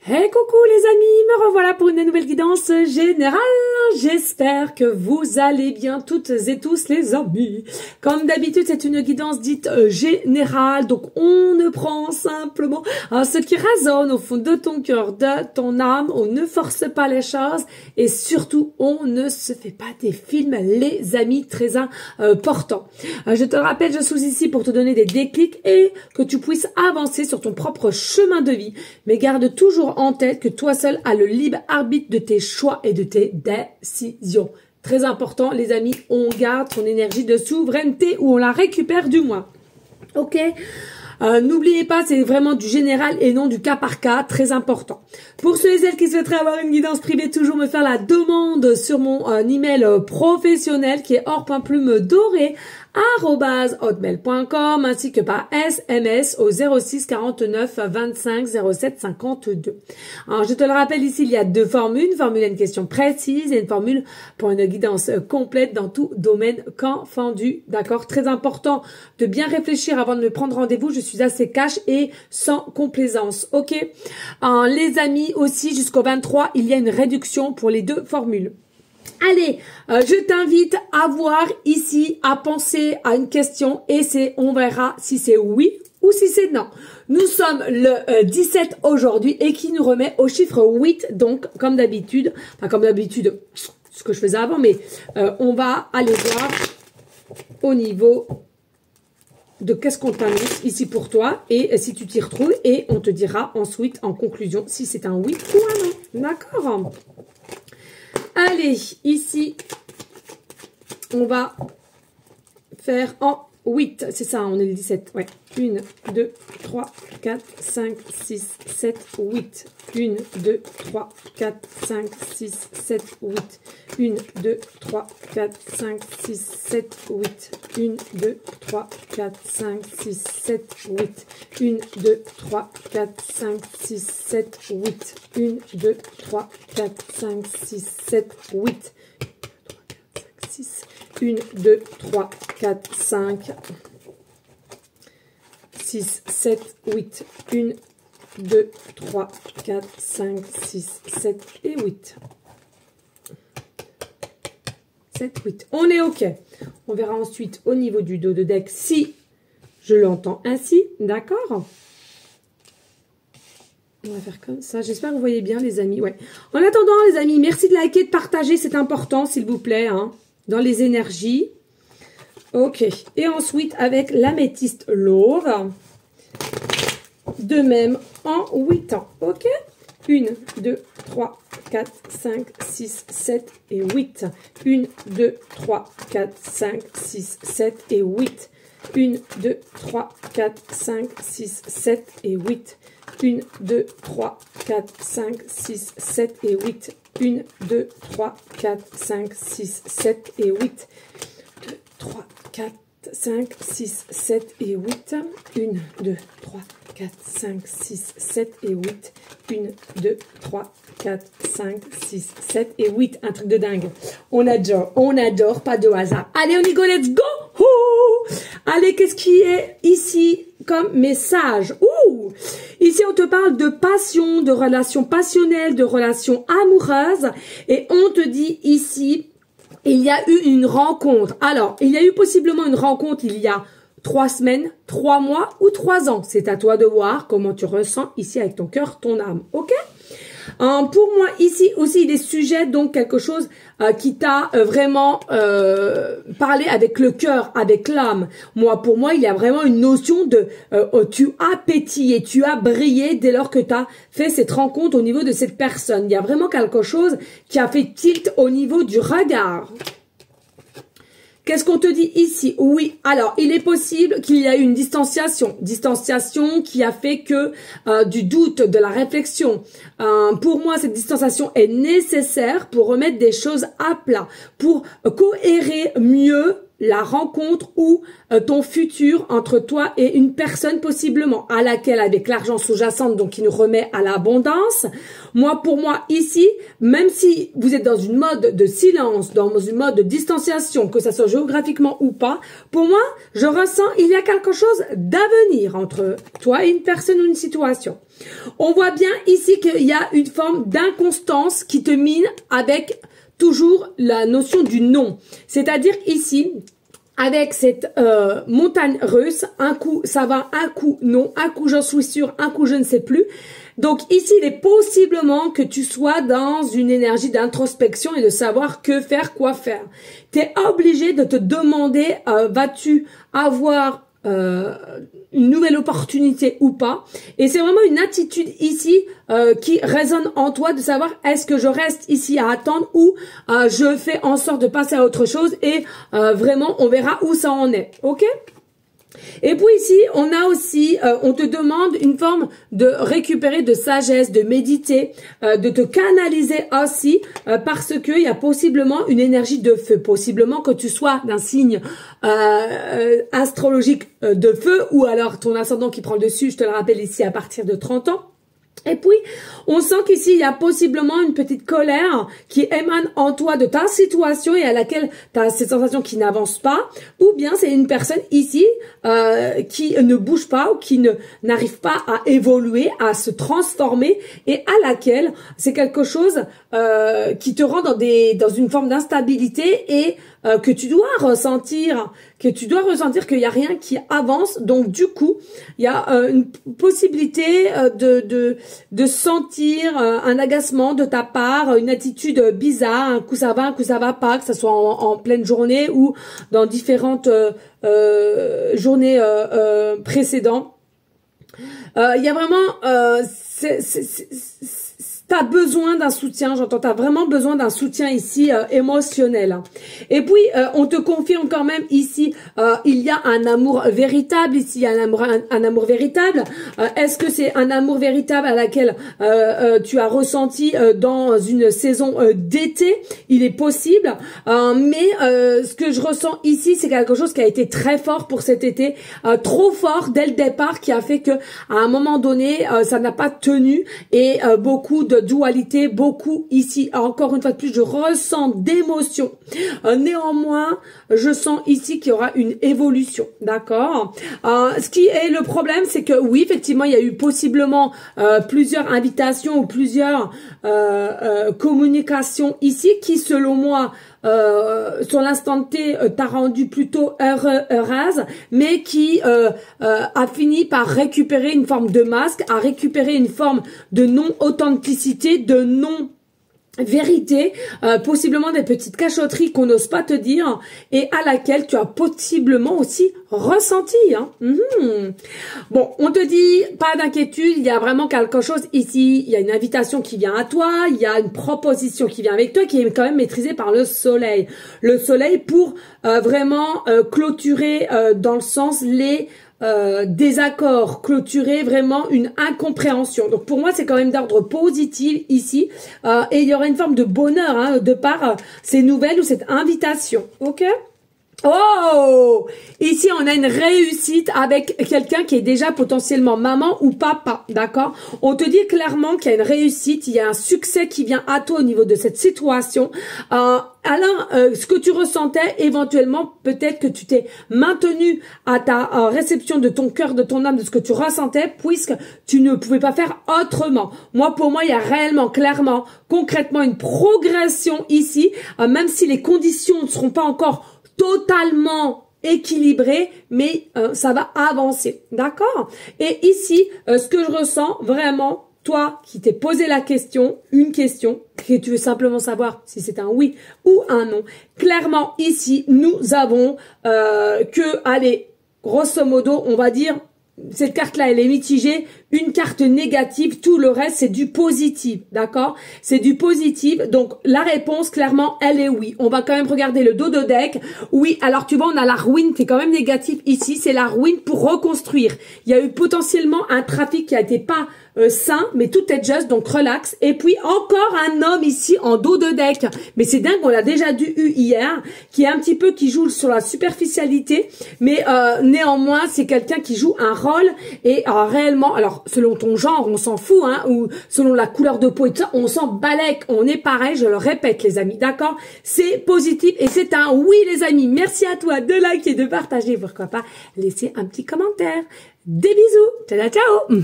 Hey coucou les amis, me revoilà pour une nouvelle guidance générale. J'espère que vous allez bien toutes et tous les amis. Comme d'habitude, c'est une guidance dite générale, donc on ne prend simplement ce qui résonne au fond de ton cœur, de ton âme. On ne force pas les choses et surtout, on ne se fait pas des films, les amis, très important. Je te rappelle, je suis ici pour te donner des déclics et que tu puisses avancer sur ton propre chemin de vie, mais garde toujours en tête que toi seul as le libre arbitre de tes choix et de tes décisions. Très important, les amis, on garde son énergie de souveraineté ou on la récupère du moins. Ok? N'oubliez pas, c'est vraiment du général et non du cas par cas, très important. Pour ceux et celles qui souhaiteraient avoir une guidance privée, toujours me faire la demande sur mon email professionnel qui est or.plume-doré@hotmail.com ainsi que par SMS au 06 49 25 07 52. Alors, je te le rappelle ici, il y a deux formules. Une formule à une question précise et une formule pour une guidance complète dans tout domaine confondu. D'accord? Très important de bien réfléchir avant de me prendre rendez-vous. Je suis assez cash et sans complaisance. Ok? Les amis, aussi, jusqu'au 23, il y a une réduction pour les deux formules. Allez, je t'invite à voir ici, à penser à une question et on verra si c'est oui ou si c'est non. Nous sommes le 17 aujourd'hui et qui nous remet au chiffre 8, donc comme d'habitude, ce que je faisais avant, mais on va aller voir au niveau de qu'est-ce qu'on t'annonce ici pour toi et si tu t'y retrouves et on te dira ensuite en conclusion si c'est un oui ou un non. D'accord? Allez, ici, on va faire en 8. C'est ça, on est le 17. Ouais. 1, 2, 3, 4, 5, 6, 7, 8. 1, 2, 3, 4, 5, 6, 7, 8. 1, 2, 3, 4, 5, 6, 7, 8. 1, 2, 3, 4, 5, 6, 7, 8. 1, 2, 3, 4, 5, 6, 7, 8. 1, 2, 3, 4, 5, 6, 7, 8. 1, 2, 3, 4, 5, 6, 7, 8. 1, 2, 3, 4, 5, 6, 7 et 8. 7, 8. On est OK. On verra ensuite au niveau du dos de deck si je l'entends ainsi. D'accord? On va faire comme ça. J'espère que vous voyez bien, les amis. Ouais. En attendant, les amis, merci de liker, de partager. C'est important, s'il vous plaît, hein, dans les énergies. OK. Et ensuite, avec l'améthyste love. De même, en 8 ans. OK? 1, 2, 3, 4, 5, 6, 7 et 8. 1, 2, 3, 4, 5, 6, 7 et 8. 1, 2, 3, 4, 5, 6, 7 et 8. 1, 2, 3, 4, 5, 6, 7 et 8. 1, 2, 3, 4, 5, 6, 7 et 8. 2, 3, 4, 5, 6, 7 et 8. 1, 2, 3, 4, 5, 6, 7 et 8. 1, 2, 3, 4, 5, 6, 7 et 8. Un truc de dingue. On adore, pas de hasard. Allez, on y go, let's go! Ouh! Allez, qu'est-ce qui est ici comme message? Ouh! Ici, on te parle de passion, de relations passionnelles, de relations amoureuses. Et on te dit ici, il y a eu une rencontre. Alors, il y a eu possiblement une rencontre il y a 3 semaines, 3 mois ou 3 ans. C'est à toi de voir comment tu ressens ici avec ton cœur, ton âme. OK? Pour moi, ici aussi, des sujets, donc quelque chose qui t'a vraiment parlé avec le cœur, avec l'âme. Pour moi, il y a vraiment une notion de tu as pétillé, tu as brillé dès lors que tu as fait cette rencontre au niveau de cette personne. Il y a vraiment quelque chose qui a fait tilt au niveau du regard. Qu'est-ce qu'on te dit ici? Oui, alors, il est possible qu'il y a eu une distanciation qui a fait que du doute, de la réflexion. Pour moi, cette distanciation est nécessaire pour remettre des choses à plat, pour cohérer mieux la rencontre ou ton futur entre toi et une personne possiblement à laquelle avec l'argent sous-jacent donc qui nous remet à l'abondance. Moi pour moi ici, même si vous êtes dans une mode de silence, dans une mode de distanciation, que ça soit géographiquement ou pas, pour moi je ressens il y a quelque chose d'avenir entre toi et une personne ou une situation. On voit bien ici qu'il y a une forme d'inconstance qui te mine avec toujours la notion du non. C'est-à-dire ici, avec cette montagne russe, un coup ça va, un coup non, un coup j'en suis sûre, un coup je ne sais plus. Donc ici, il est possiblement que tu sois dans une énergie d'introspection et de savoir que faire, quoi faire. Tu es obligé de te demander, vas-tu avoir une nouvelle opportunité ou pas, et c'est vraiment une attitude ici qui résonne en toi de savoir est-ce que je reste ici à attendre ou je fais en sorte de passer à autre chose et vraiment on verra où ça en est, ok? Et puis ici, on a aussi, on te demande une forme de récupérer de sagesse, de méditer, de te canaliser aussi, parce que il y a possiblement une énergie de feu, possiblement que tu sois d'un signe astrologique de feu, ou alors ton ascendant qui prend le dessus, je te le rappelle ici, à partir de 30 ans. Et puis, on sent qu'ici, il y a possiblement une petite colère qui émane en toi de ta situation et à laquelle tu as cette sensation qui n'avance pas. Ou bien c'est une personne ici qui ne bouge pas ou qui n'arrive pas à évoluer, à se transformer et à laquelle c'est quelque chose qui te rend dans une forme d'instabilité et que tu dois ressentir qu'il n'y a rien qui avance. Donc du coup, il y a une possibilité de sentir un agacement de ta part, une attitude bizarre, un coup ça va, un coup ça va pas, que ça soit en pleine journée ou dans différentes journées précédentes. Il y a vraiment t'as besoin d'un soutien, j'entends, t'as vraiment besoin d'un soutien ici émotionnel. Et puis, on te confirme quand même ici, il y a un amour véritable, ici il y a un amour véritable. Est-ce que c'est un amour véritable à laquelle tu as ressenti dans une saison d'été? Il est possible, mais ce que je ressens ici, c'est quelque chose qui a été très fort pour cet été, trop fort dès le départ, qui a fait que à un moment donné, ça n'a pas tenu et beaucoup de dualité, beaucoup ici, encore une fois de plus, je ressens d'émotions. Néanmoins, je sens ici qu'il y aura une évolution, d'accord? Ce qui est le problème, c'est que oui, effectivement, il y a eu possiblement plusieurs invitations ou plusieurs communications ici qui, selon moi, sur l'instant T, t'a rendu plutôt heureuse, mais qui a fini par récupérer une forme de masque, a récupéré une forme de non-authenticité, de non vérité, possiblement des petites cachotteries qu'on n'ose pas te dire et à laquelle tu as possiblement aussi ressenti. Hein. Bon, on te dit, pas d'inquiétude, il y a vraiment quelque chose ici, il y a une invitation qui vient à toi, il y a une proposition qui vient avec toi qui est quand même maîtrisée par le soleil. Le soleil pour vraiment clôturer dans le sens les désaccords, clôturer vraiment une incompréhension. Donc pour moi c'est quand même d'ordre positif ici et il y aura une forme de bonheur hein, de par ces nouvelles ou cette invitation. Ok? Oh, ici on a une réussite avec quelqu'un qui est déjà potentiellement maman ou papa, d'accord? On te dit clairement qu'il y a une réussite, il y a un succès qui vient à toi au niveau de cette situation. Alors, ce que tu ressentais, éventuellement, peut-être que tu t'es maintenu à ta réception de ton cœur, de ton âme, de ce que tu ressentais, puisque tu ne pouvais pas faire autrement. Moi, pour moi, il y a réellement, clairement, concrètement, une progression ici, même si les conditions ne seront pas encore totalement équilibré, mais ça va avancer, d'accord? Et ici, ce que je ressens vraiment, toi qui t'es posé la question, une question, que tu veux simplement savoir si c'est un oui ou un non, clairement ici, nous avons allez, grosso modo, on va dire, cette carte-là, elle est mitigée, une carte négative, tout le reste c'est du positif, d'accord? C'est du positif, donc la réponse clairement elle est oui. On va quand même regarder le dos de deck. Oui, alors tu vois on a la ruine qui est quand même négative ici, c'est la ruine pour reconstruire. Il y a eu potentiellement un trafic qui a été pas sain, mais tout est juste, donc relax. Et puis encore un homme ici en dos de deck, mais c'est dingue, on l'a déjà eu hier, qui est un petit peu qui joue sur la superficialité, mais néanmoins c'est quelqu'un qui joue un rôle et réellement, alors selon ton genre on s'en fout, hein, ou selon la couleur de peau et tout ça, on s'en balèque, on est pareil, je le répète les amis, d'accord? C'est positif et c'est un oui les amis. Merci à toi de liker, de partager, pourquoi pas laisser un petit commentaire. Des bisous, ciao ciao.